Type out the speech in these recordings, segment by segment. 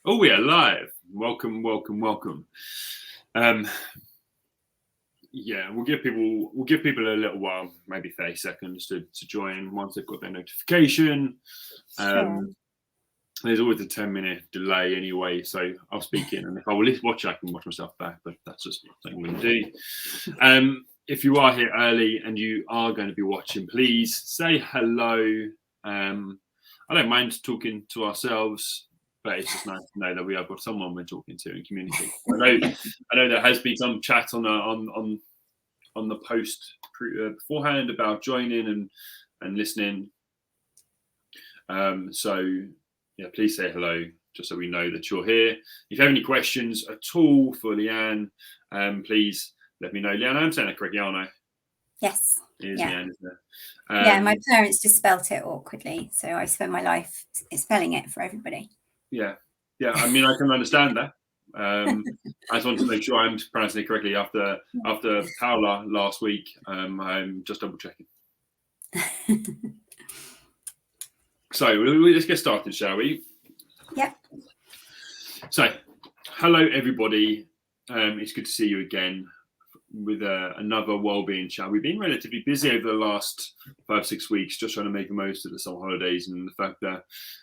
Oh, we are live. Welcome. Yeah, we'll give people a little while, maybe 30 seconds to join once they've got their notification. Sure. There's always a 10-minute delay anyway, so I'll speak in, and if I will watch, I can watch myself back, but that's just something we're going to do. If you are here early and you are going to be watching, please say hello. I don't mind talking to ourselves, but it's just nice to know that we have got someone we're talking to in community. I know there has been some chat on the post beforehand about joining and listening. So yeah, please say hello, just so we know that you're here. If you have any questions at all for Lianne, please let me know. Lianne, I'm saying that correctly, aren't I? Yes. Lianne, isn't it? Yeah, my parents just spelt it awkwardly, so I spend my life spelling it for everybody. Yeah. I mean, I can understand that. I just want to make sure I'm pronouncing it correctly. After Paola last week, I'm just double checking. So let's get started, shall we? Yep. So, hello everybody. It's good to see you again with another Wellbeing Chat. We've been relatively busy over the last 5-6 weeks, just trying to make the most of the summer holidays and the fact that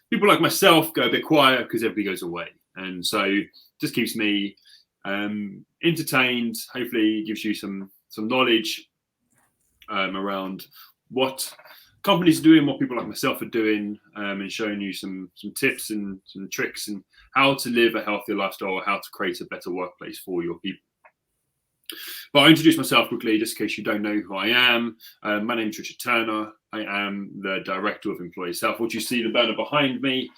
people like myself go a bit quiet because everybody goes away, and so just keeps me entertained. Hopefully, gives you some knowledge around what companies are doing, what people like myself are doing, and showing you some tips and some tricks and how to live a healthier lifestyle, or how to create a better workplace for your people. But I'll introduce myself quickly, just in case you don't know who I am. My name is Richard Turner. I am the Director of Employees Health. What you see the banner behind me,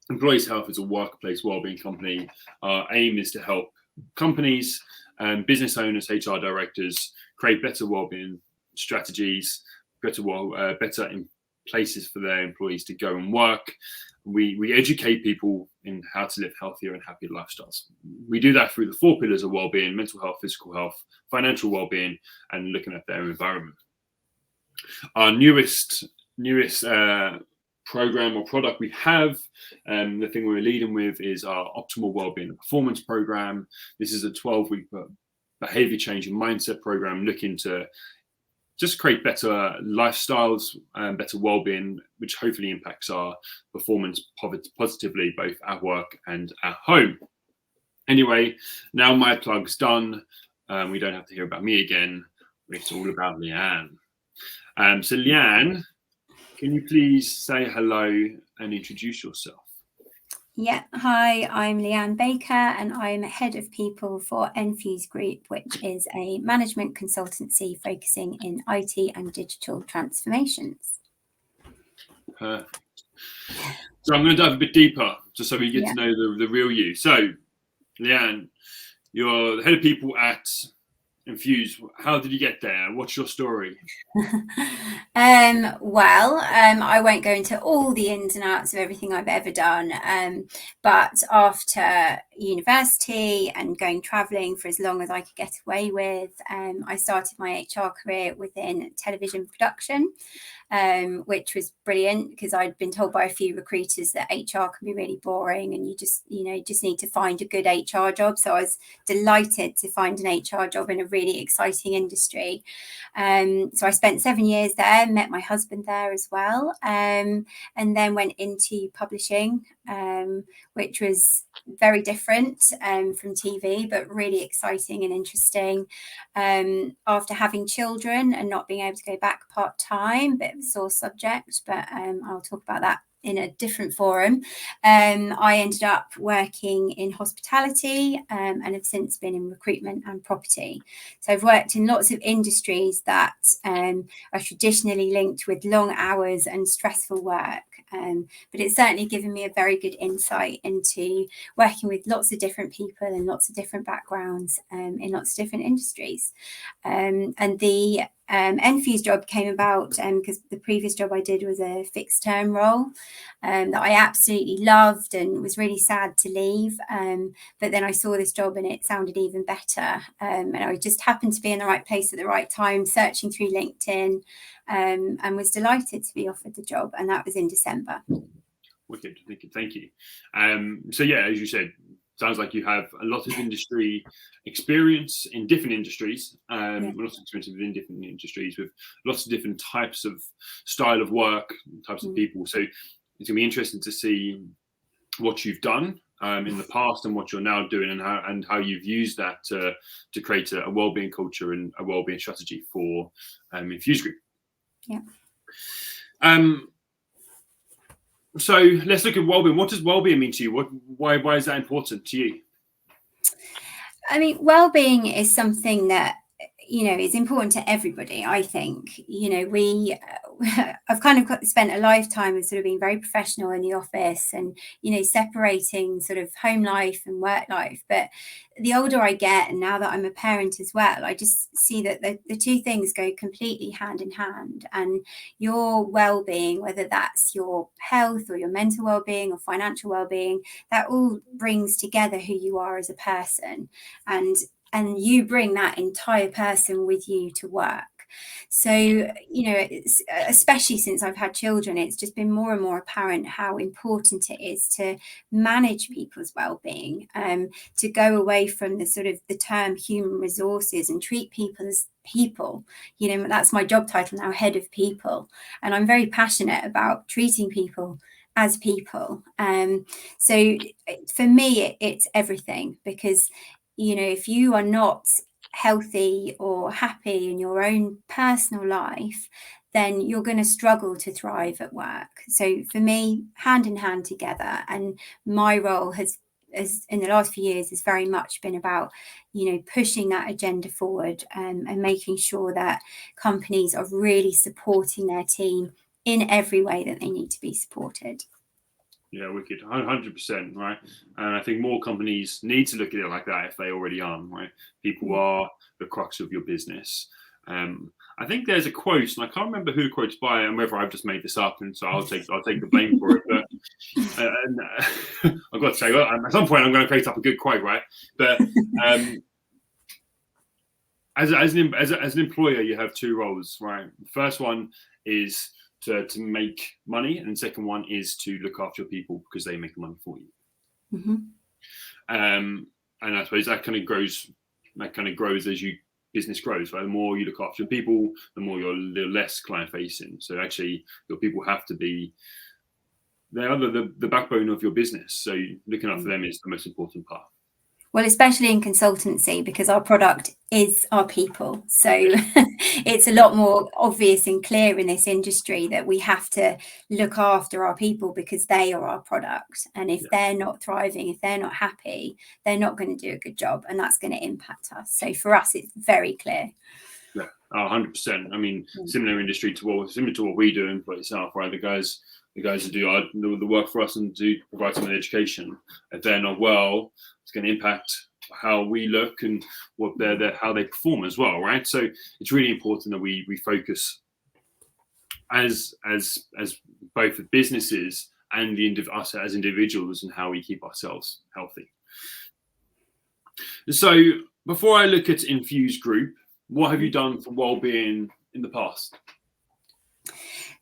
Employees Health is a workplace wellbeing company. Our aim is to help companies, business owners, HR directors create better wellbeing strategies, better in places for their employees to go and work. We educate people in how to live healthier and happier lifestyles. We do that through the 4 pillars of wellbeing: mental health, physical health, financial wellbeing, and looking at their environment. Our newest program or product we have, the thing we're leading with, is our Optimal Wellbeing and Performance Program. This is a 12-week behavior change and mindset program looking to just create better lifestyles and better well-being, which hopefully impacts our performance positively, both at work and at home. Anyway, now my plug's done. We don't have to hear about me again. It's all about Lianne. So Lianne, can you please say hello and introduce yourself? Yeah, hi, I'm Lianne Baker, and I'm Head of People for Enfuse Group, which is a management consultancy focusing in IT and digital transformations. Perfect. So I'm going to dive a bit deeper, just so we get to know the real you. So, Lianne, you're the Head of People at Enfuse. How did you get there? What's your story? I won't go into all the ins and outs of everything I've ever done, but after university and going travelling for as long as I could get away with, I started my HR career within television production, which was brilliant because I'd been told by a few recruiters that HR can be really boring and you just need to find a good HR job. So I was delighted to find an HR job in a really exciting industry. So I spent 7 years there, met my husband there as well, and then went into publishing, which was very different from TV, but really exciting and interesting. After having children and not being able to go back part-time, bit of a sore subject, but I'll talk about that in a different forum. I ended up working in hospitality and have since been in recruitment and property. So I've worked in lots of industries that are traditionally linked with long hours and stressful work. But it's certainly given me a very good insight into working with lots of different people and lots of different backgrounds in lots of different industries. And the Enfuse job came about because the previous job I did was a fixed term role that I absolutely loved and was really sad to leave. But then I saw this job and it sounded even better. And I just happened to be in the right place at the right time, searching through LinkedIn, and was delighted to be offered the job. And that was in December. Wicked. Thank you. So yeah, as you said, sounds like you have a lot of industry experience in different industries, lots of experience within different industries with lots of different types of style of work, types of people. So it's gonna be interesting to see what you've done in the past and what you're now doing, and how you've used that to create a wellbeing culture and a wellbeing strategy for Enfuse Group. Yeah. So let's look at wellbeing. What does wellbeing mean to you? Why is that important to you? I mean, well-being is something that, you know, is important to everybody. I think, you know, I've kind of spent a lifetime of sort of being very professional in the office and, you know, separating sort of home life and work life. But the older I get, and now that I'm a parent as well, I just see that the two things go completely hand in hand. And your well-being, whether that's your health or your mental well-being or financial well-being, that all brings together who you are as a person. And you bring that entire person with you to work. So, you know, especially since I've had children, it's just been more and more apparent how important it is to manage people's well-being, to go away from the sort of the term human resources and treat people as people. You know, that's my job title now, head of people. And I'm very passionate about treating people as people. So for me, it's everything, because, you know, if you are not healthy or happy in your own personal life, then you're going to struggle to thrive at work. So for me, hand in hand together. And my role has in the last few years has very much been about, you know, pushing that agenda forward, and making sure that companies are really supporting their team in every way that they need to be supported. Yeah, wicked, 100%, right? And I think more companies need to look at it like that if they already aren't, right? People are the crux of your business. I think there's a quote, and I can't remember who the quote's by, and whether I've just made this up, and so I'll take the blame for it. But I've got to say, well, at some point, I'm going to create up a good quote, right? But as an employer, you have two roles, right? The first one is to make money, and the second one is to look after your people because they make the money for you. Mm-hmm. And I suppose that kind of grows as your business grows, right? The more you look after your people, the more you're less client facing. So actually, your people have to be, they are the backbone of your business. So looking after them is the most important part. Well, especially in consultancy, because our product is our people. So it's a lot more obvious and clear in this industry that we have to look after our people because they are our product. And if they're not thriving, if they're not happy, they're not going to do a good job, and that's going to impact us. So for us, it's very clear. Yeah, 100%. I mean, similar to what we do in itself, right? The guys who do the work for us and do provide some education, if they're not well, it's going to impact how we look and what how they perform as well, right? So it's really important that we focus as both the businesses and us as individuals and how we keep ourselves healthy. So before I look at Enfuse Group, what have you done for wellbeing in the past?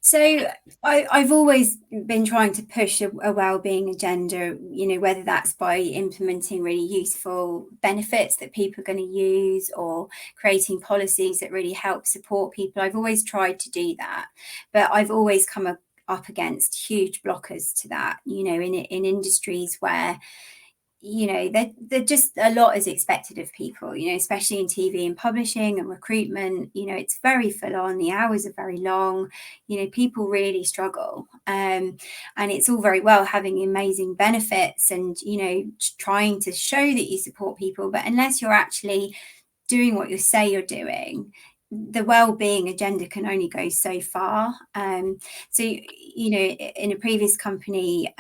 So I've always been trying to push a wellbeing agenda, you know, whether that's by implementing really useful benefits that people are going to use or creating policies that really help support people. I've always tried to do that, but I've always come up against huge blockers to that, you know, in industries where, you know, they're just a lot is expected of people, you know, especially in TV and publishing and recruitment. You know, it's very full on. The hours are very long. You know, people really struggle. And it's all very well having amazing benefits and, you know, trying to show that you support people. But unless you're actually doing what you say you're doing, the well-being agenda can only go so far. So, you know, in a previous company,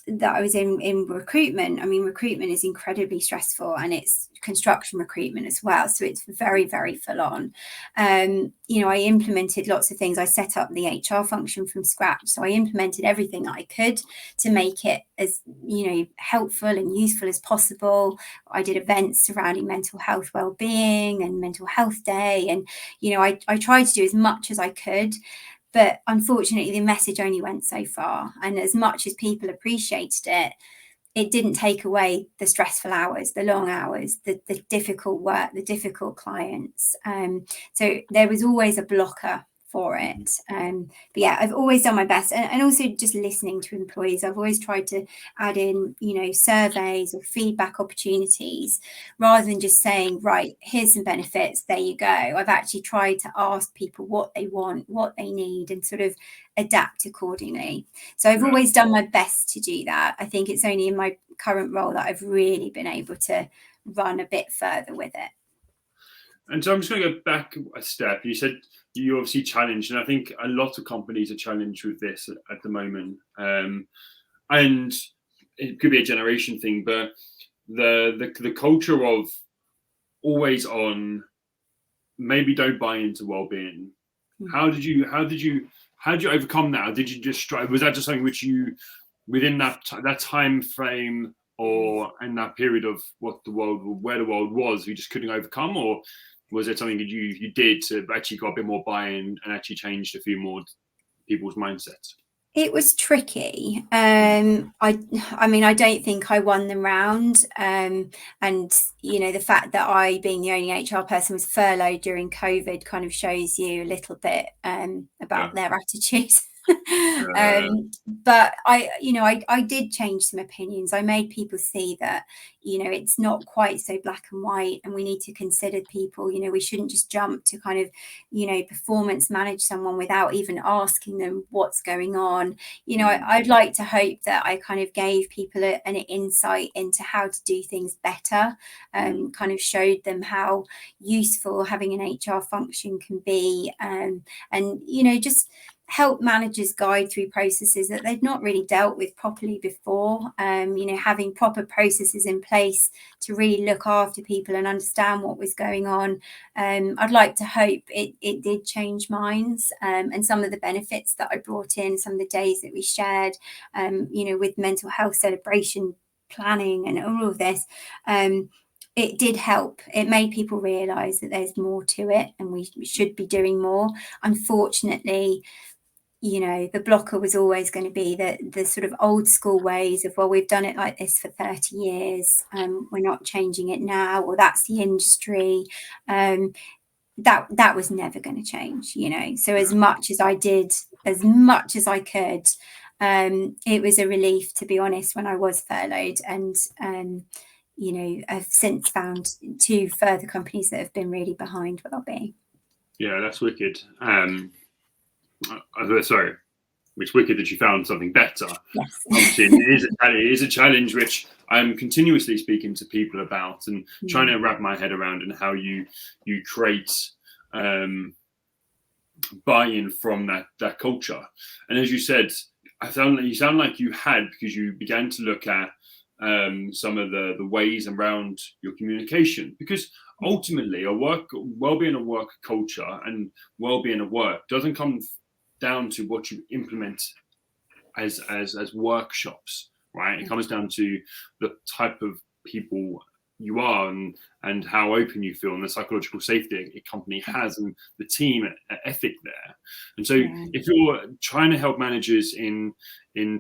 that I was in recruitment. I mean, recruitment is incredibly stressful, and it's construction recruitment as well. So it's very, very full on. You know, I implemented lots of things. I set up the HR function from scratch. So I implemented everything that I could to make it as, you know, helpful and useful as possible. I did events surrounding mental health well-being and mental health day. And, you know, I tried to do as much as I could. But unfortunately, the message only went so far. And as much as people appreciated it, it didn't take away the stressful hours, the long hours, the difficult work, the difficult clients. So there was always a blocker for it. But yeah, I've always done my best. And also just listening to employees. I've always tried to add in, surveys or feedback opportunities rather than just saying, right, here's some benefits, there you go. I've actually tried to ask people what they want, what they need, and sort of adapt accordingly. So I've always done my best to do that. I think it's only in my current role that I've really been able to run a bit further with it. And so I'm just going to go back a step. You said you obviously challenged, and I think a lot of companies are challenged with this at the moment. And it could be a generation thing, but the culture of always on, maybe don't buy into well-being. How did you overcome that? Did you just try? Was that just something which you, within that time frame, or in that period of where the world was, you just couldn't overcome, or was it something that you did to actually got a bit more buy-in and actually changed a few more people's mindsets? It was tricky. I mean, I don't think I won the round. And, the fact that I, being the only HR person, was furloughed during COVID kind of shows you a little bit about their attitude. But I did change some opinions. I made people see that, it's not quite so black and white, and we need to consider people. We shouldn't just jump to kind of, performance manage someone without even asking them what's going on. I'd like to hope that I kind of gave people an insight into how to do things better, kind of showed them how useful having an HR function can be, and just help managers guide through processes that they've not really dealt with properly before. Having proper processes in place to really look after people and understand what was going on. I'd like to hope it did change minds, and some of the benefits that I brought in, some of the days that we shared, with mental health celebration planning and all of this. It did help. It made people realise that there's more to it and we should be doing more. Unfortunately, the blocker was always going to be the sort of old school ways of, well, we've done it like this for 30 years. We're not changing it now, or that's the industry. That was never going to change, So as much as I did, as much as I could, it was a relief, to be honest, when I was furloughed. And, I've since found 2 further companies that have been really behind Wellbeing. Yeah, that's wicked. Sorry, it's wicked that you found something better. Yes. Obviously, it is a challenge which I'm continuously speaking to people about and trying to wrap my head around, and how you create buy-in from that culture. And as you said, you sound like you had, because you began to look at some of the ways around your communication, because ultimately well-being a work culture and well-being at work doesn't come down to what you implement as workshops, right? It comes down to the type of people you are and how open you feel, and the psychological safety a company has, and the team ethic there. And so if you're trying to help managers in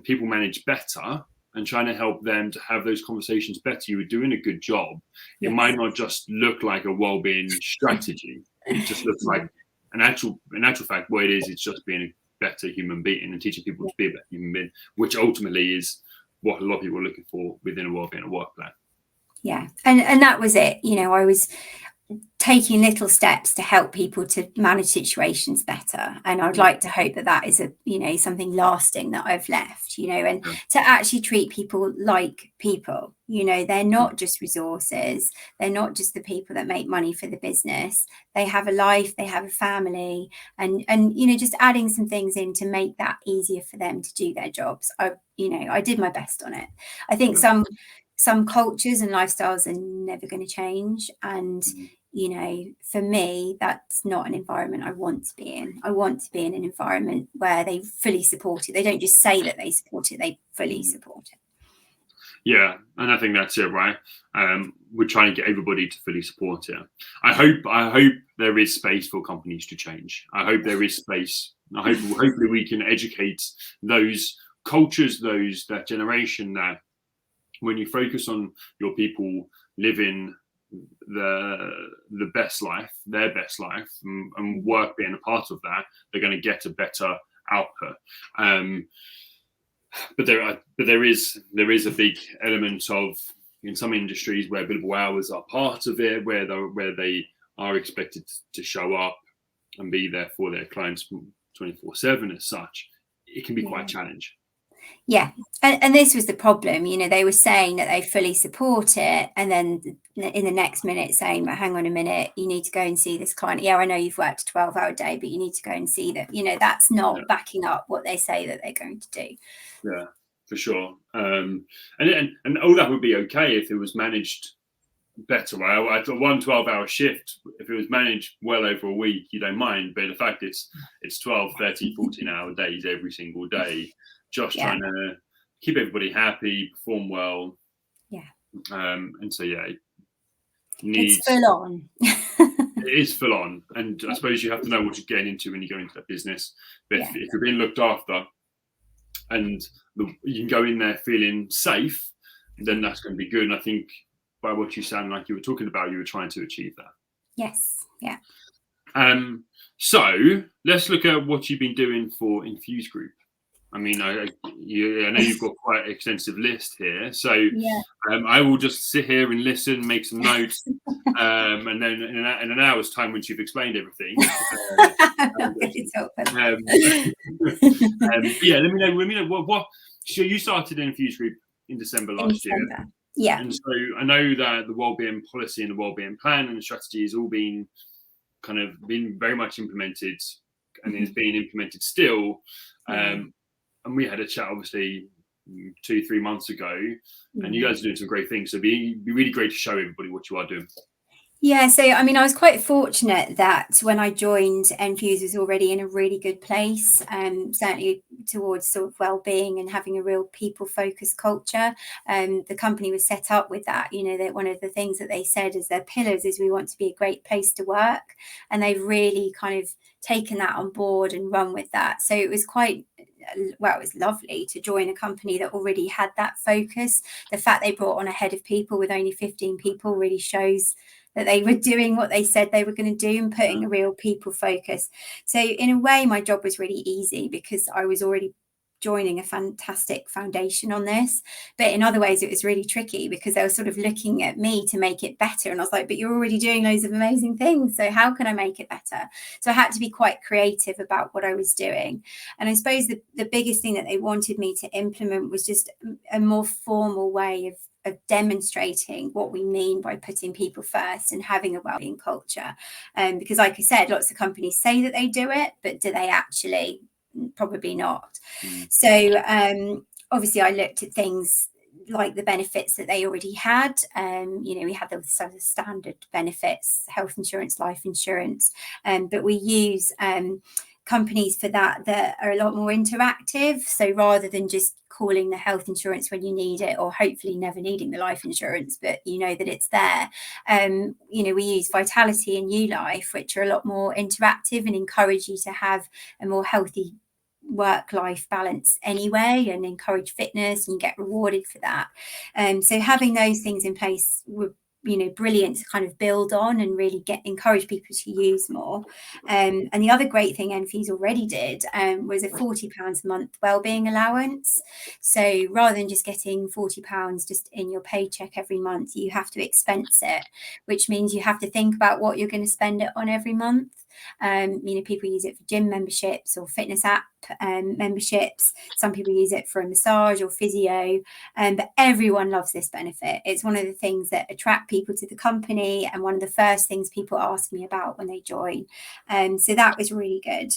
people manage better and trying to help them to have those conversations better, you were doing a good job. It might not just look like a well-being strategy. It just looks like in actual fact, what it is, it's just being a better human being and teaching people to be a better human being, which ultimately is what a lot of people are looking for within a well-being and work plan. Yeah. And that was it. I was taking little steps to help people to manage situations better, and I'd like to hope that is something lasting that I've left, and to actually treat people like people. They're not just resources, they're not just the people that make money for the business. They have a life, they have a family, and just adding some things in to make that easier for them to do their jobs. I did my best on it. I think some cultures and lifestyles are never going to change, and for me, that's not an environment I want to be in. I want to be in an environment where they fully support it. They don't just say that they support it, they fully support it. Yeah, and I think that's it, right? We're trying to get everybody to fully support it. I hope there is space for companies to change. I hope there is space hopefully we can educate those cultures, that generation, that when you focus on your people living the best life, their best life, and work being a part of that, they're going to get a better output. But there is a big element of, in some industries, where billable hours are part of it, where they are expected to show up and be there for their clients 24/7 as such. It can be quite a challenge. Yeah, and this was the problem. They were saying that they fully support it, and then in the next minute saying, but hang on a minute, you need to go and see this client. Yeah, I know you've worked a 12-hour day, but you need to go and see that. That's not backing up what they say that they're going to do. Yeah, for sure. And all that would be okay if it was managed better. A 12-hour shift, if it was managed well over a week, you don't mind. But the fact it's 12, 13, 14-hour days every single day, just trying to keep everybody happy, perform well. Yeah. And so it's full on. It is full on, and I suppose you have to know what you're getting into when you go into that business. But if you're being looked after, and you can go in there feeling safe, then that's going to be good. And I think by what you sound like you were talking about, you were trying to achieve that. Yes. Yeah. So let's look at what you've been doing for Enfuse Group. I mean, I know you've got quite an extensive list here, so I will just sit here and listen, make some notes, and then in an hour's time, once you've explained everything, let me know what. So you started Enfuse Group in December last year. Yeah. And so I know that the wellbeing policy and the wellbeing plan and the strategy has all been very much implemented, and is being implemented still. And we had a chat, obviously, 2-3 months ago, and you guys are doing some great things. So it'd be really great to show everybody what you are doing. Yeah, so I mean, I was quite fortunate that when I joined, Enfuse was already in a really good place, certainly towards sort of well-being and having a real people-focused culture. The company was set up with that. That one of the things that they said as their pillars is we want to be a great place to work, and they've really kind of taken that on board and run with that. So it was it was lovely to join a company that already had that focus. The fact they brought on a head of people with only 15 people really shows that they were doing what they said they were going to do and putting a real people focus. So in a way, my job was really easy because I was already joining a fantastic foundation on this. But in other ways, it was really tricky because they were sort of looking at me to make it better. And I was like, but you're already doing loads of amazing things. So how can I make it better? So I had to be quite creative about what I was doing. And I suppose the biggest thing that they wanted me to implement was just a more formal way of demonstrating what we mean by putting people first and having a wellbeing culture. Because like I said, lots of companies say that they do it, but do they actually? Probably not. So obviously I looked at things like the benefits that they already had. We had the sort of standard benefits, health insurance, life insurance, but we use companies for that are a lot more interactive. So rather than just calling the health insurance when you need it, or hopefully never needing the life insurance, but you know that it's there. We use Vitality and New Life, which are a lot more interactive and encourage you to have a more healthy work-life balance anyway, and encourage fitness, and you get rewarded for that. So having those things in place would brilliant to kind of build on and really encourage people to use more. And the other great thing Enfuse already did was a £40 a month wellbeing allowance. So rather than just getting £40 just in your paycheck every month, you have to expense it, which means you have to think about what you're going to spend it on every month. People use it for gym memberships or fitness app memberships. Some people use it for a massage or physio, but everyone loves this benefit. It's one of the things that attract people to the company, and one of the first things people ask me about when they join. So that was really good.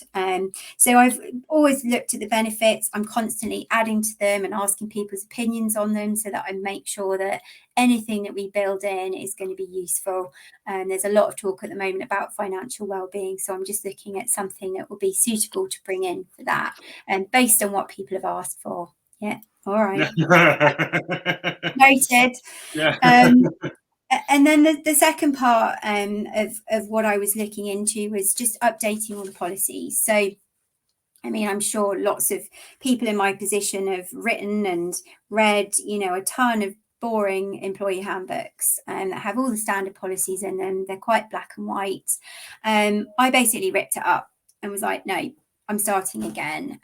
So I've always looked at the benefits. I'm constantly adding to them and asking people's opinions on them so that I make sure that anything that we build in is going to be useful. There's a lot of talk at the moment about financial well-being, so I'm just looking at something that will be suitable to bring in for that, and based on what people have asked for. Yeah, all right. Noted. Yeah. And then the second part of what I was looking into was just updating all the policies. So I mean, I'm sure lots of people in my position have written and read, a ton of boring employee handbooks that have all the standard policies in them. They're quite black and white. I basically ripped it up and was like, no, I'm starting again.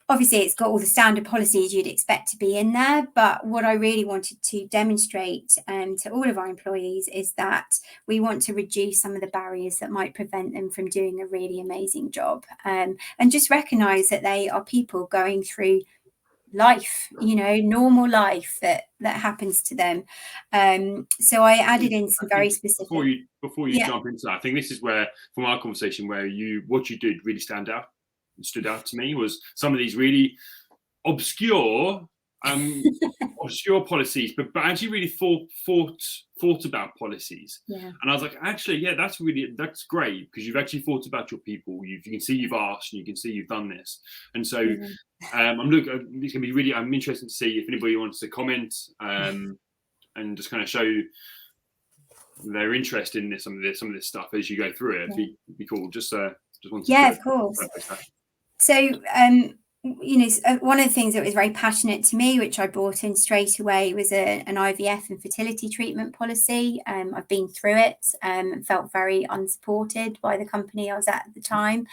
Obviously, it's got all the standard policies you'd expect to be in there. But what I really wanted to demonstrate to all of our employees is that we want to reduce some of the barriers that might prevent them from doing a really amazing job, and just recognise that they are people going through life, normal life that happens to them. So I added in some very specific. Before you jump into that, I think this is where, from our conversation, where what you did really stood out to me was some of these really obscure policies, but actually really thought about policies. Yeah. And I was like, actually, yeah, that's great, because you've actually thought about your people. You can see you've asked, and you can see you've done this. And so it's gonna be really. I'm interested to see if anybody wants to comment and just kind of show their interest in some of this stuff as you go through it. It'd be cool. Just wanted to. Yeah, of course. So, one of the things that was very passionate to me, which I brought in straight away, was an IVF and fertility treatment policy. I've been through it and felt very unsupported by the company I was at the time.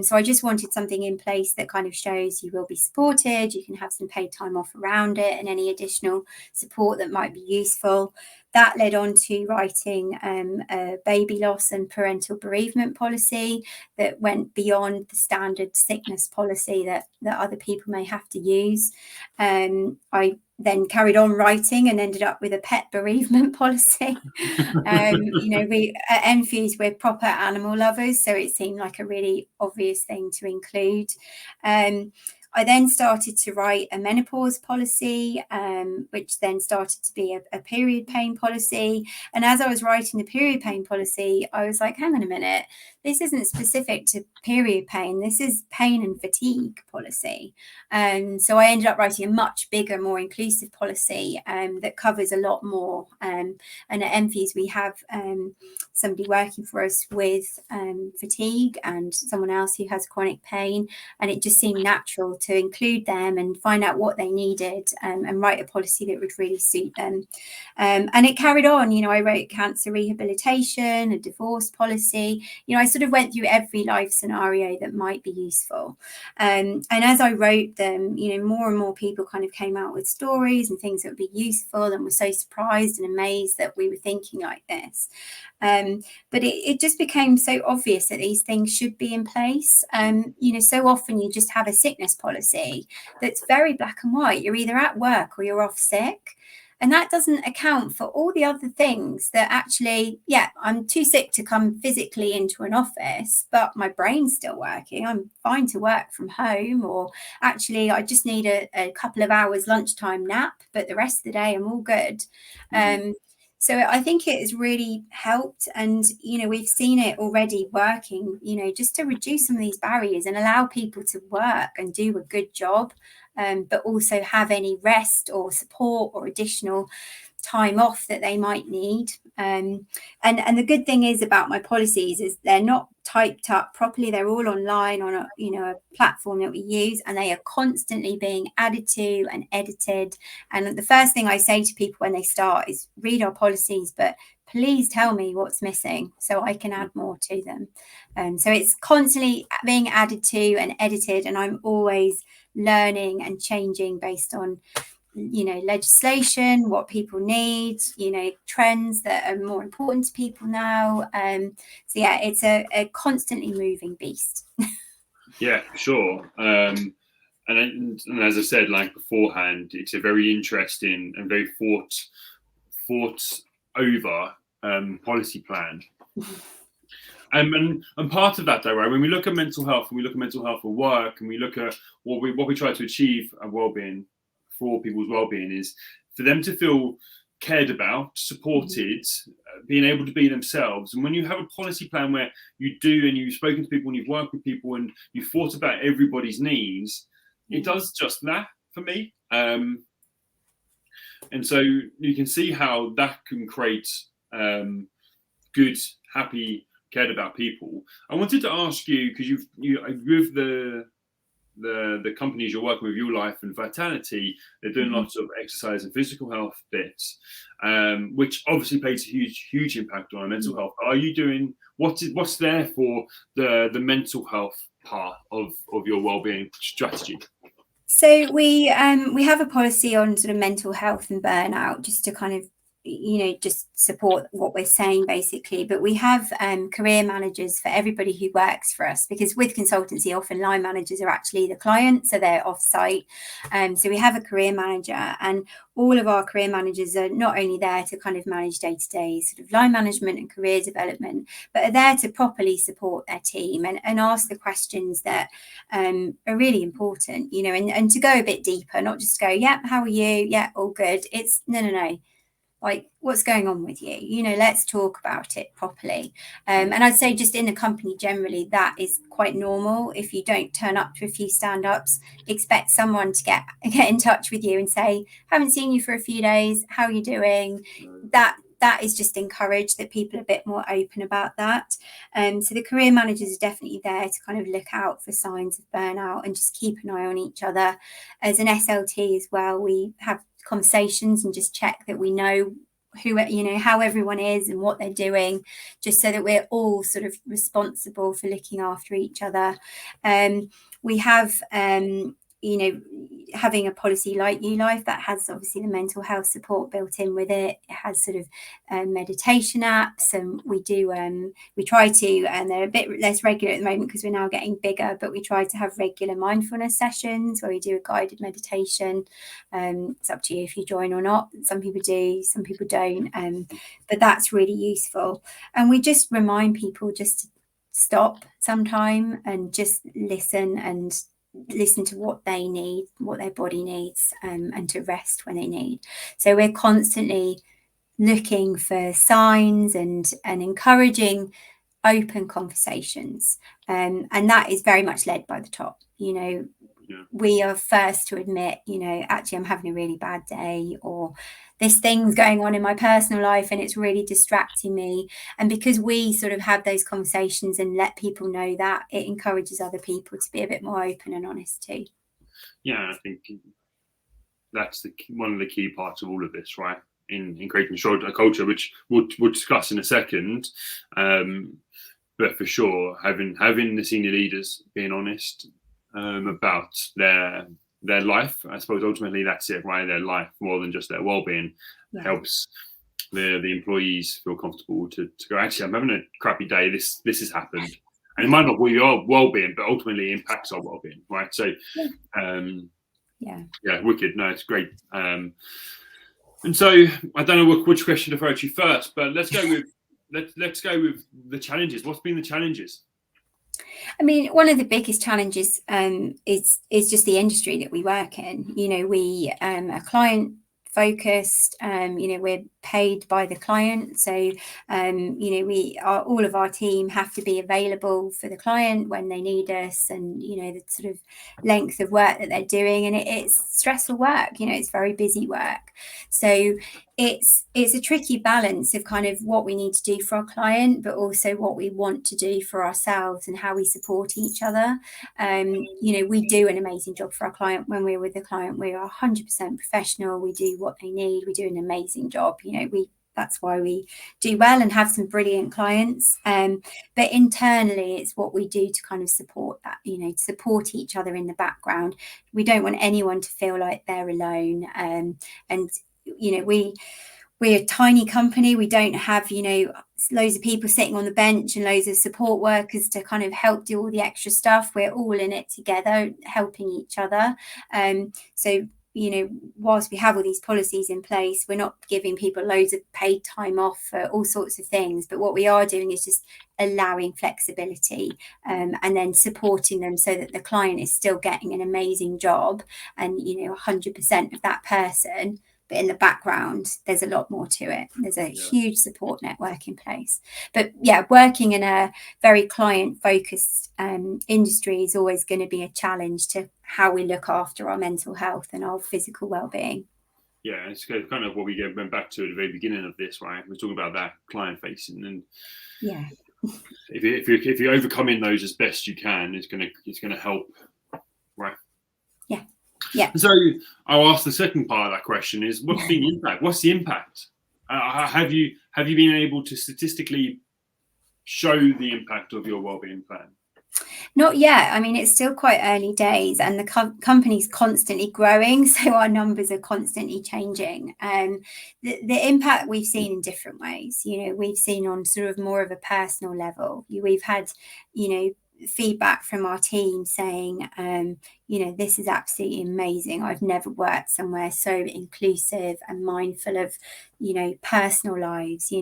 So I just wanted something in place that kind of shows you will be supported, you can have some paid time off around it, and any additional support that might be useful. That led on to writing a baby loss and parental bereavement policy that went beyond the standard sickness policy that other people may have to use. I then carried on writing and ended up with a pet bereavement policy. We at Enfuse, we're proper animal lovers, so it seemed like a really obvious thing to include. I then started to write a menopause policy, which then started to be a period pain policy. And as I was writing the period pain policy, I was like, hang on a minute, this isn't specific to period pain. This is pain and fatigue policy. So I ended up writing a much bigger, more inclusive policy that covers a lot more. And at Enfuse, we have somebody working for us with fatigue and someone else who has chronic pain. And it just seemed natural to include them and find out what they needed and write a policy that would really suit them. And it carried on. I wrote cancer rehabilitation, a divorce policy. I sort of went through every life scenario that might be useful. And as I wrote them, more and more people kind of came out with stories and things that would be useful, and were so surprised and amazed that we were thinking like this. But it just became so obvious that these things should be in place. So often you just have a sickness policy that's very black and white. You're either at work or you're off sick. And that doesn't account for all the other things that actually, I'm too sick to come physically into an office, but my brain's still working. I'm fine to work from home, or actually I just need a couple of hours lunchtime nap, but the rest of the day I'm all good. So I think it has really helped, and we've seen it already working, just to reduce some of these barriers and allow people to work and do a good job, but also have any rest or support or additional time off that they might need. And the good thing is about my policies is they're not typed up properly. They're all online on a platform that we use, and they are constantly being added to and edited. And the first thing I say to people when they start is read our policies, but please tell me what's missing so I can add more to them. So it's constantly being added to and edited, and I'm always learning and changing based on legislation, what people need, trends that are more important to people now. So it's a constantly moving beast. Yeah, sure. And as I said, like beforehand, it's a very interesting and very thought over policy plan. And part of that, though, right, when we look at mental health, and we look at mental health for work, and we look at what we try to achieve at wellbeing, for people's well-being, is for them to feel cared about, supported, being able to be themselves. And when you have a policy plan where you do, and you've spoken to people and you've worked with people and you've thought about everybody's needs, it does just that for me. And so you can see how that can create good, happy cared about people. I wanted to ask you, because you with the companies you're working with, Your Life and Vitality, they're doing lots of exercise and physical health bits, which obviously plays a huge impact on our mental health. Are you doing what's there for the mental health part of your wellbeing strategy? So we have a policy on sort of mental health and burnout, just to kind of just support what we're saying basically. But we have career managers for everybody who works for us, because with consultancy often line managers are actually the client, so they're off site. So we have a career manager, and all of our career managers are not only there to kind of manage day-to-day sort of line management and career development, but are there to properly support their team and ask the questions that are really important, and to go a bit deeper, not just go, yeah, how are you? Yeah, all good. It's no. Like, what's going on with you? Let's talk about it properly. And I'd say just in the company generally, that is quite normal. If you don't turn up to a few stand-ups, expect someone to get in touch with you and say, haven't seen you for a few days. How are you doing? That is just encouraged, that people are a bit more open about that. So the career managers are definitely there to kind of look out for signs of burnout and just keep an eye on each other. As an SLT as well, we have conversations and just check that we know how everyone is and what they're doing, just so that we're all sort of responsible for looking after each other. We have having a policy like Your Life that has obviously the mental health support built in with it. It has sort of meditation apps, and we try to, and they're a bit less regular at the moment because we're now getting bigger, but we try to have regular mindfulness sessions where we do a guided meditation. It's up to you if you join or not. Some people do, some people don't, but that's really useful. And we just remind people just to stop sometime and just listen to what they need, what their body needs, and to rest when they need. So we're constantly looking for signs and encouraging open conversations, and that is very much led by the top. We are first to admit, actually I'm having a really bad day, or this thing's going on in my personal life and it's really distracting me. And because we sort of have those conversations and let people know that, it encourages other people to be a bit more open and honest too. Yeah, I think that's one of the key parts of all of this, right? In creating a culture, which we'll discuss in a second. But for sure, having the senior leaders being honest about their life, I suppose ultimately that's it, right? Their life, more than just their well-being, helps the employees feel comfortable to go, actually, I'm having a crappy day. This has happened, and it might not be your well-being, but ultimately impacts our well-being, right? So, wicked. No, it's great. And so I don't know which question to throw at you first, but let's go with the challenges. What's been the challenges? I mean, one of the biggest challenges is just the industry that we work in. We are client focused. We're paid by the client, so all of our team have to be available for the client when they need us, and the sort of length of work that they're doing, and it's stressful work. It's very busy work, so it's a tricky balance of kind of what we need to do for our client, but also what we want to do for ourselves and how we support each other. We do an amazing job for our client. When we're with the client, we are 100% professional. We do what they need. We do an amazing job. That's why we do well and have some brilliant clients. But internally, it's what we do to kind of support that, to support each other in the background. We don't want anyone to feel like they're alone. And we're a tiny company. We don't have, loads of people sitting on the bench and loads of support workers to kind of help do all the extra stuff. We're all in it together, helping each other. So whilst we have all these policies in place, we're not giving people loads of paid time off for all sorts of things. But what we are doing is just allowing flexibility, and then supporting them so that the client is still getting an amazing job and 100% of that person. But in the background, there's a lot more to it. There's a huge support network in place. But working in a very client-focused industry is always going to be a challenge to how we look after our mental health and our physical well-being. Yeah, it's kind of what we went back to at the very beginning of this, right? We're talking about that client-facing, and if you're overcoming those as best you can, it's gonna help, right? Yeah. And so I'll ask the second part of that question: is what's the impact? What's the impact? Have you been able to statistically show the impact of your wellbeing plan? Not yet. I mean, it's still quite early days, and the company's constantly growing, so our numbers are constantly changing. The impact we've seen in different ways. We've seen on sort of more of a personal level. We've had, feedback from our team saying, this is absolutely amazing. I've never worked somewhere so inclusive and mindful of, personal lives.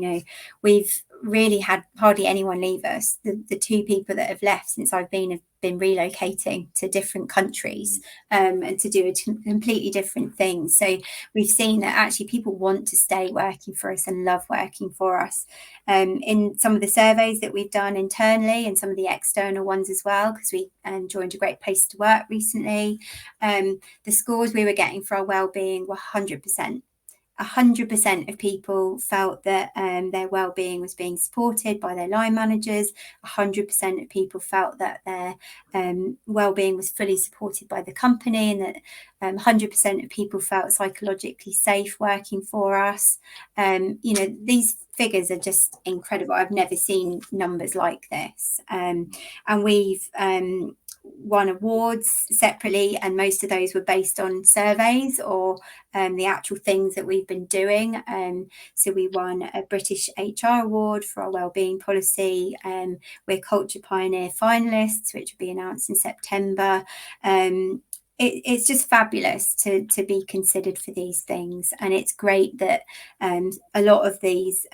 We've really had hardly anyone leave us. The two people that have left since I've been have been relocating to different countries and to do completely different things. So we've seen that actually people want to stay working for us and love working for us. In some of the surveys that we've done internally and some of the external ones as well, because we joined a Great Place to Work recently, the scores we were getting for our wellbeing were 100%. 100% of people felt that their well-being was being supported by their line managers. 100% of people felt that their well-being was fully supported by the company, and that 100% of people felt psychologically safe working for us. These figures are just incredible. I've never seen numbers like this. And we've won awards separately, and most of those were based on surveys or the actual things that we've been doing. So we won a British HR award for our wellbeing policy. We're Culture Pioneer finalists, which will be announced in September. It's just fabulous to be considered for these things, and it's great that a lot of these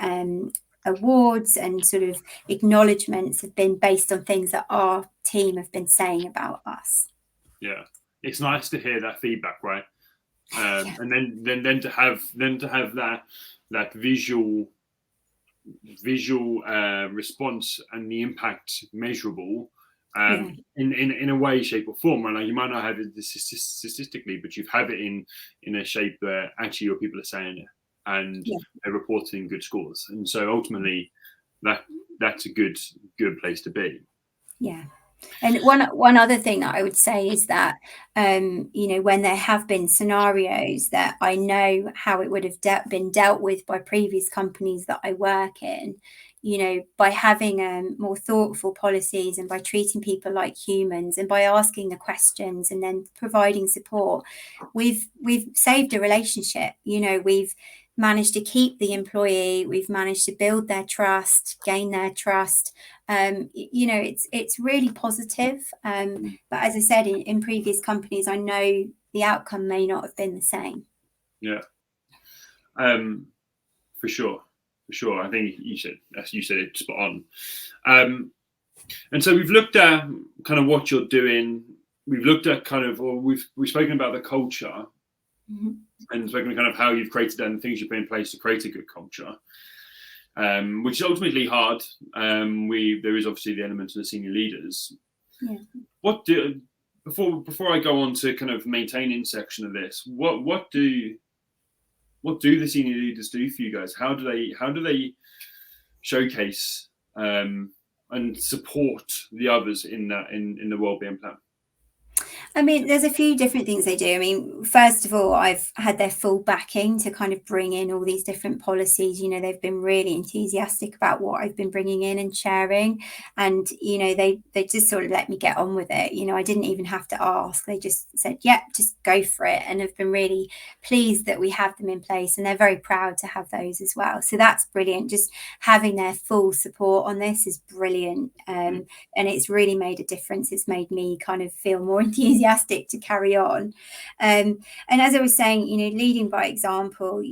awards and sort of acknowledgements have been based on things that our team have been saying about us. Yeah, it's nice to hear that feedback, right? And then to have that visual response and the impact measurable in a way, shape, or form. And you might not have it statistically, but you have it in a shape where actually your people are saying it and they're reporting good scores. And so ultimately, that's a good place to be. Yeah. And one other thing that I would say is that, when there have been scenarios that I know how it would have been dealt with by previous companies that I work in, by having more thoughtful policies and by treating people like humans and by asking the questions and then providing support, we've saved a relationship. We've managed to keep the employee, we've managed to build their trust, gain their trust. It's really positive. But as I said, in previous companies, I know the outcome may not have been the same. Yeah, for sure. I think you said it spot on. And so we've looked at kind of what you're doing. We've looked at we've spoken about the culture. Mm-hmm. And spoken kind of how you've created and the things you've put in place to create a good culture, which is ultimately hard. There is obviously the element of the senior leaders. Yeah. Before I go on to kind of maintaining section of this, what do the senior leaders do for you guys? How do they showcase and support the others in the wellbeing plan? I mean, there's a few different things they do. I mean, first of all, I've had their full backing to kind of bring in all these different policies. They've been really enthusiastic about what I've been bringing in and sharing. And, they just sort of let me get on with it. I didn't even have to ask. They just said, just go for it. And have been really pleased that we have them in place. And they're very proud to have those as well. So that's brilliant. Just having their full support on this is brilliant. And it's really made a difference. It's made me kind of feel more enthusiastic to carry on. And as I was saying, leading by example,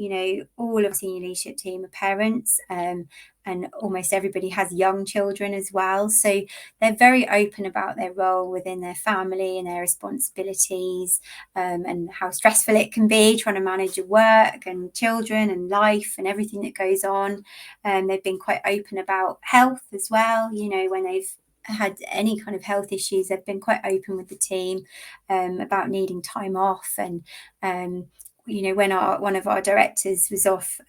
all of the senior leadership team are parents, and almost everybody has young children as well. So they're very open about their role within their family and their responsibilities, and how stressful it can be trying to manage your work and children and life and everything that goes on. They've been quite open about health as well. When they've had any kind of health issues, they've been quite open with the team about needing time off and when one of our directors was off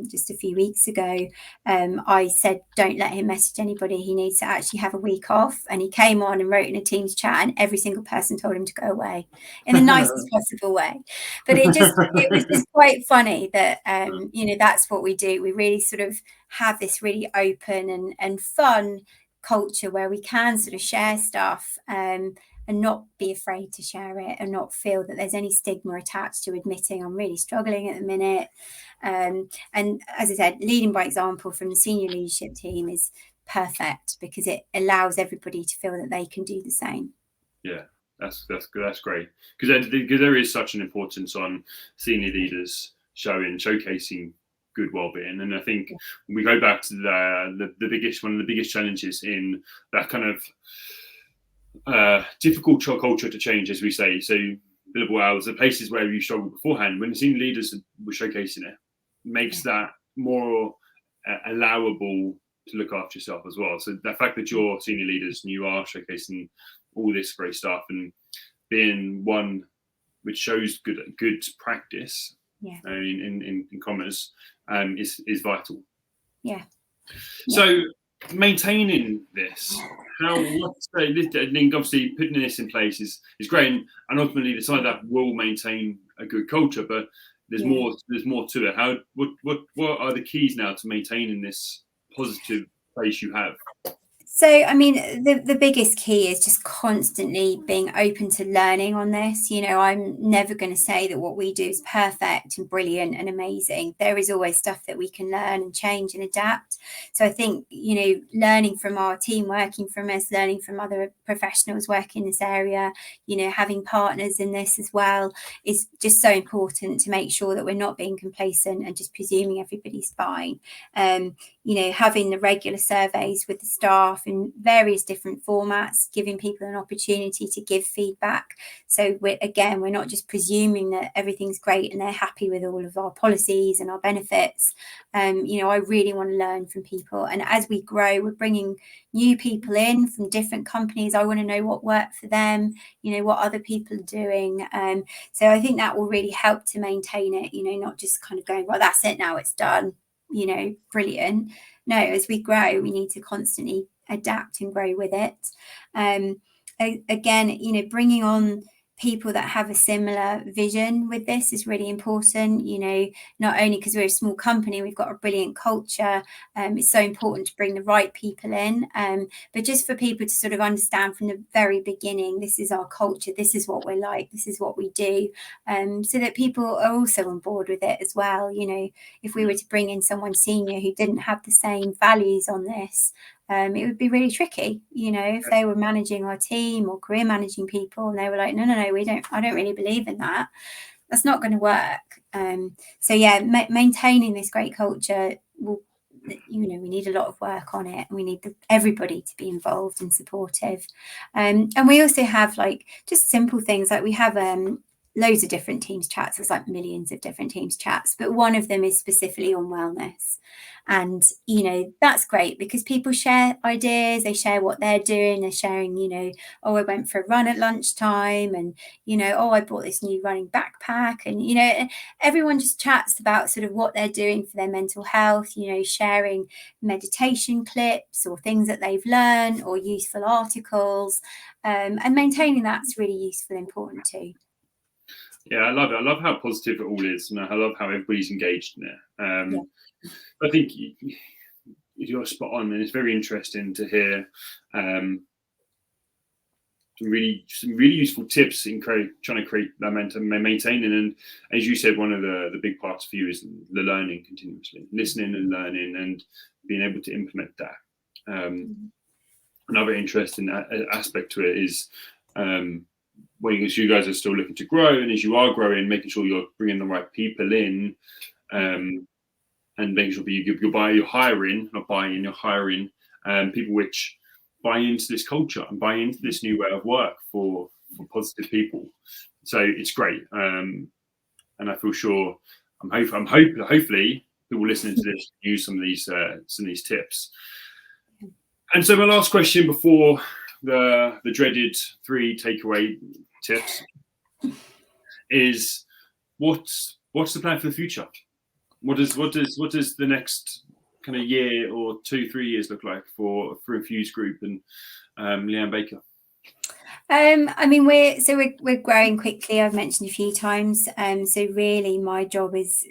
just a few weeks ago, I said, don't let him message anybody. He needs to actually have a week off. And he came on and wrote in a Teams chat, and every single person told him to go away in the nicest possible way. But it was just quite funny that, that's what we do. We really sort of have this really open and fun culture where we can sort of share stuff and not be afraid to share it, and not feel that there's any stigma attached to admitting I'm really struggling at the minute. And as I said, leading by example from the senior leadership team is perfect, because it allows everybody to feel that they can do the same. Yeah, that's good. That's great, because there is such an importance on senior leaders showcasing good well-being. And I think we go back to one of the biggest challenges in that kind of difficult culture to change, as we say. So billable hours, the places where you struggled beforehand, when the senior leaders were showcasing it, makes that more allowable to look after yourself as well. So the fact that you're senior leaders and you are showcasing all this great stuff and being one which shows good practice in commerce is vital. Yeah. So maintaining this, obviously putting this in place is great, and ultimately the side that will maintain a good culture, but there's more to it. What are the keys now to maintaining this positive place you have? So, I mean, the biggest key is just constantly being open to learning on this. I'm never going to say that what we do is perfect and brilliant and amazing. There is always stuff that we can learn and change and adapt. So I think, learning from our team working from us, learning from other professionals working in this area, having partners in this as well is just so important to make sure that we're not being complacent and just presuming everybody's fine. Having the regular surveys with the staff in various different formats, giving people an opportunity to give feedback. So we're not just presuming that everything's great and they're happy with all of our policies and our benefits. I really want to learn from people. And as we grow, we're bringing new people in from different companies. I want to know what worked for them, what other people are doing. So I think that will really help to maintain it, not just kind of going, well, that's it now, it's done. Brilliant. No, as we grow, we need to constantly adapt and grow with it. Again, bringing on people that have a similar vision with this is really important. Not only because we're a small company, we've got a brilliant culture. It's so important to bring the right people in, but just for people to sort of understand from the very beginning, this is our culture, this is what we're like, this is what we do, so that people are also on board with it as well. If we were to bring in someone senior who didn't have the same values on this, it would be really tricky, if they were managing our team or career managing people and they were like, no, I don't really believe in that. That's not going to work. Maintaining this great culture will, we need a lot of work on it, and we need everybody to be involved and supportive. And we also have just simple things, like we have loads of different Teams chats. There's millions of different Teams chats, but one of them is specifically on wellness. And, that's great because people share ideas, they share what they're doing, they're sharing, oh, I went for a run at lunchtime, and, oh, I bought this new running backpack. And, everyone just chats about sort of what they're doing for their mental health, sharing meditation clips or things that they've learned or useful articles, and maintaining that's really useful and important too. Yeah, I love it. I love how positive it all is, and I love how everybody's engaged in it. I think you're spot on, and it's very interesting to hear some really useful tips in trying to create momentum and maintaining. And as you said, one of the big parts for you is the learning continuously, listening and learning, and being able to implement that. Another interesting aspect to it is when you guys are still looking to grow, and as you are growing, making sure you're bringing the right people in. And making sure you're hiring people which buy into this culture and buy into this new way of work for positive people. So it's great, and I feel sure. Hopefully people listening to this use some of these tips. And so my last question before the dreaded 3 takeaway tips is, what what's the plan for the future? What does the next kind of year or 2-3 years look like for Enfuse Group and Lianne Baker? I mean, we're growing quickly. I've mentioned a few times. So really, my job is,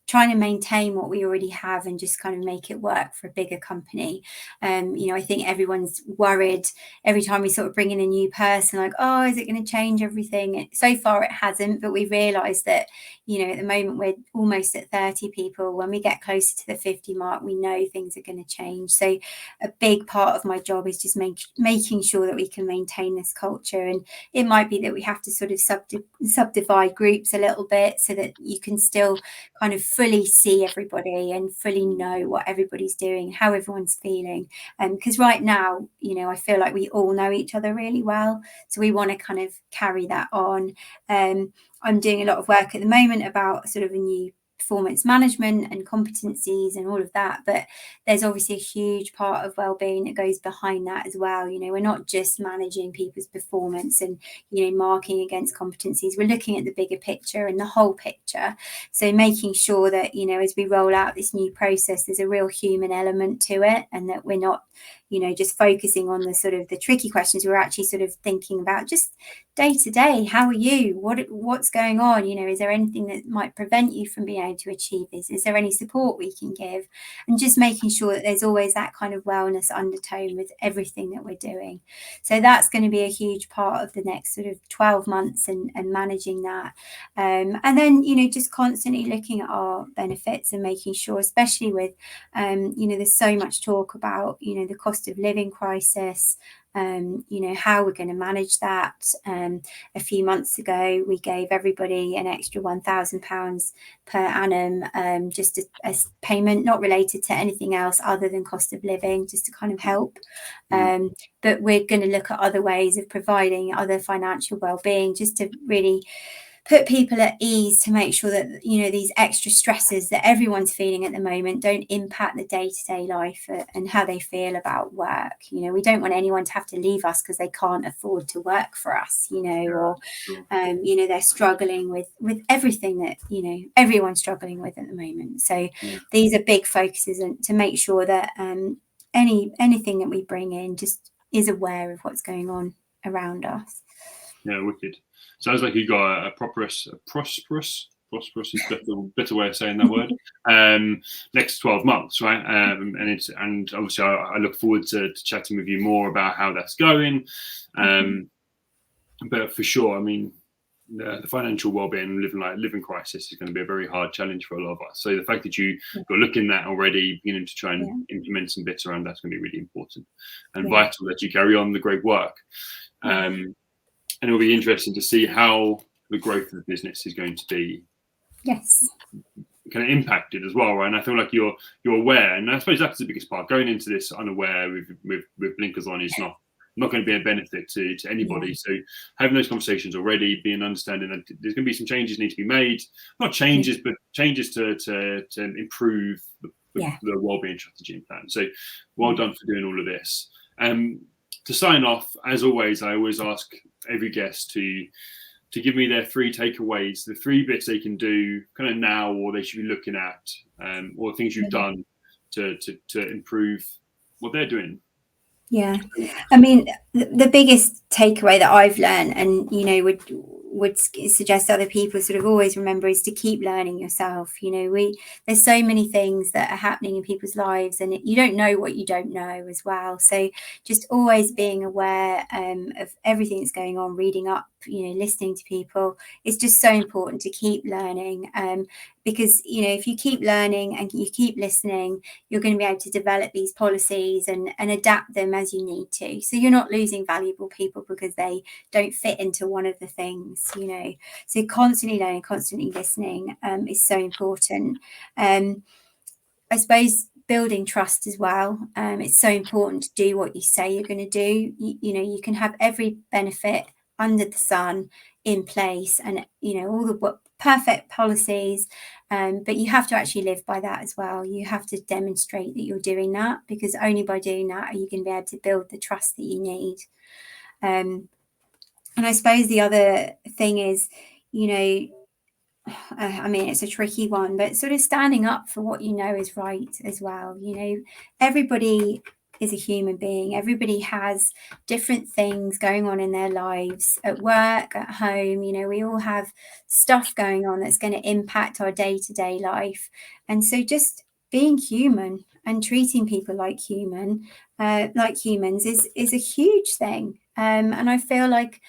trying to maintain what we already have and just kind of make it work for a bigger company. I think everyone's worried every time we sort of bring in a new person, like, oh, is it going to change everything? So far it hasn't, but we realised that, at the moment we're almost at 30 people. When we get closer to the 50 mark, we know things are going to change. So a big part of my job is just making sure that we can maintain this culture. And it might be that we have to sort of subdivide groups a little bit so that you can still kind of fully see everybody and fully know what everybody's doing, how everyone's feeling. Because right now, I feel like we all know each other really well. So we want to kind of carry that on. I'm doing a lot of work at the moment about sort of a new performance management and competencies and all of that, but there's obviously a huge part of wellbeing that goes behind that as well. We're not just managing people's performance and marking against competencies. We're looking at the bigger picture and the whole picture, so making sure that as we roll out this new process, there's a real human element to it, and that we're not just focusing on the sort of the tricky questions. We're actually sort of thinking about just day to day, how are you, what's going on, is there anything that might prevent you from being able to achieve this, is there any support we can give, and just making sure that there's always that kind of wellness undertone with everything that we're doing. So that's going to be a huge part of the next sort of 12 months and managing that, and then just constantly looking at our benefits and making sure, especially with there's so much talk about the cost of living crisis, how we're going to manage that. A few months ago, we gave everybody an extra £1,000 per annum, just as payment, not related to anything else other than cost of living, just to kind of help. But we're going to look at other ways of providing other financial well-being, just to really put people at ease, to make sure that these extra stresses that everyone's feeling at the moment don't impact the day-to-day life and how they feel about work. We don't want anyone to have to leave us because they can't afford to work for us, or they're struggling with everything that everyone's struggling with at the moment. So these are big focuses, and to make sure that anything that we bring in just is aware of what's going on around us. Yeah, wicked. Sounds like you got a prosperous is a better way of saying that word. Next 12 months, right? And obviously I look forward to chatting with you more about how that's going. But for sure, I mean, the financial well-being, living crisis is going to be a very hard challenge for a lot of us. So the fact that you got looking at already, beginning to try and implement some bits around that's going to be really important and vital that you carry on the great work. And it'll be interesting to see how the growth of the business is going to be kind of impacted as well, right? And I feel like you're aware, and I suppose that's the biggest part. Going into this unaware with blinkers on is not going to be a benefit to anybody. So having those conversations already, being understanding that there's going to be some changes need to be made, not changes, but changes to improve the wellbeing strategy and plan. So well done for doing all of this. To sign off, as always, I always ask every guest to give me their 3 takeaways, the 3 bits they can do kind of now, or they should be looking at, or things you've done to improve what they're doing. Yeah, I mean, the biggest takeaway that I've learned, and would suggest other people sort of always remember, is to keep learning yourself. There's so many things that are happening in people's lives, and you don't know what you don't know as well. So just always being aware of everything that's going on, reading up, listening to people. It's just so important to keep learning, because if you keep learning and you keep listening, you're going to be able to develop these policies and adapt them as you need to. So you're not losing valuable people because they don't fit into one of the things. So constantly learning, constantly listening is so important. I suppose building trust as well. It's so important to do what you say you're going to do. You can have every benefit under the sun in place, and all the perfect policies, but you have to actually live by that as well. You have to demonstrate that you're doing that, because only by doing that are you going to be able to build the trust that you need. And I suppose the other thing is, I mean, it's a tricky one, but sort of standing up for what you know is right as well. You know, everybody is a human being. Everybody has different things going on in their lives, at work, at home. You know, we all have stuff going on that's going to impact our day-to-day life. And so just being human and treating people like humans is a huge thing. And I feel like,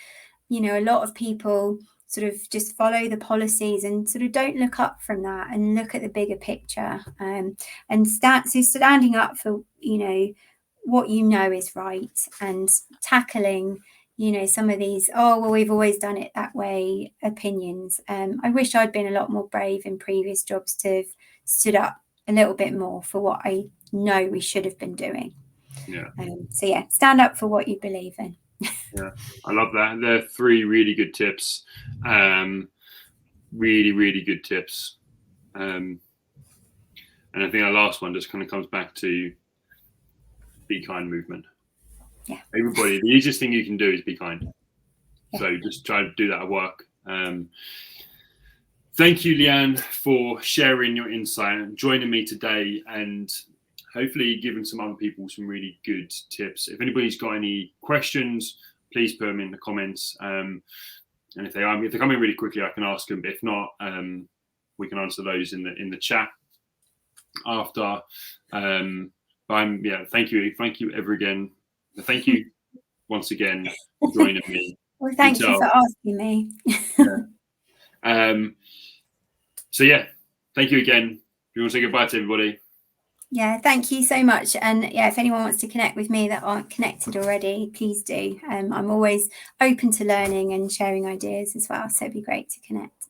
you know, a lot of people sort of just follow the policies and sort of don't look up from that and look at the bigger picture, and standing up for, you know, what you know is right, and tackling, you know, some of these, oh well, we've always done it that way opinions. I wish I'd been a lot more brave in previous jobs to have stood up a little bit more for what I know we should have been doing. Yeah. So yeah, stand up for what you believe in. Yeah, I love that. There are 3 really good tips. Really, really good tips. And I think our last one just kind of comes back to be kind movement. Yeah. Everybody, the easiest thing you can do is be kind. Yeah. So just try to do that at work. Thank you, Lianne, for sharing your insight and joining me today, and hopefully giving some other people some really good tips. If anybody's got any questions, please put them in the comments. And if they come in really quickly, I can ask them. But if not, we can answer those in the chat after. Thank you ever again. Thank you once again for joining me. Well, thank you for asking me. So yeah, thank you again. You want to say goodbye to everybody? Yeah, thank you so much. And yeah, if anyone wants to connect with me that aren't connected already, please do. I'm always open to learning and sharing ideas as well. So it'd be great to connect.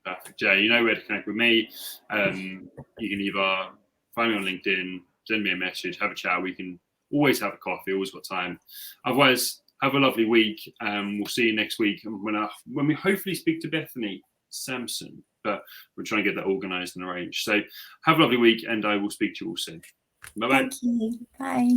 Perfect. Jay, you know where to connect with me. You can either find me on LinkedIn, send me a message, have a chat. We can always have a coffee, always got time. Otherwise, have a lovely week. We'll see you next week when we hopefully speak to Bethany Sampson. But we're trying to get that organised and arranged. So have a lovely week, and I will speak to you all soon. Bye-bye. Thank you. Bye.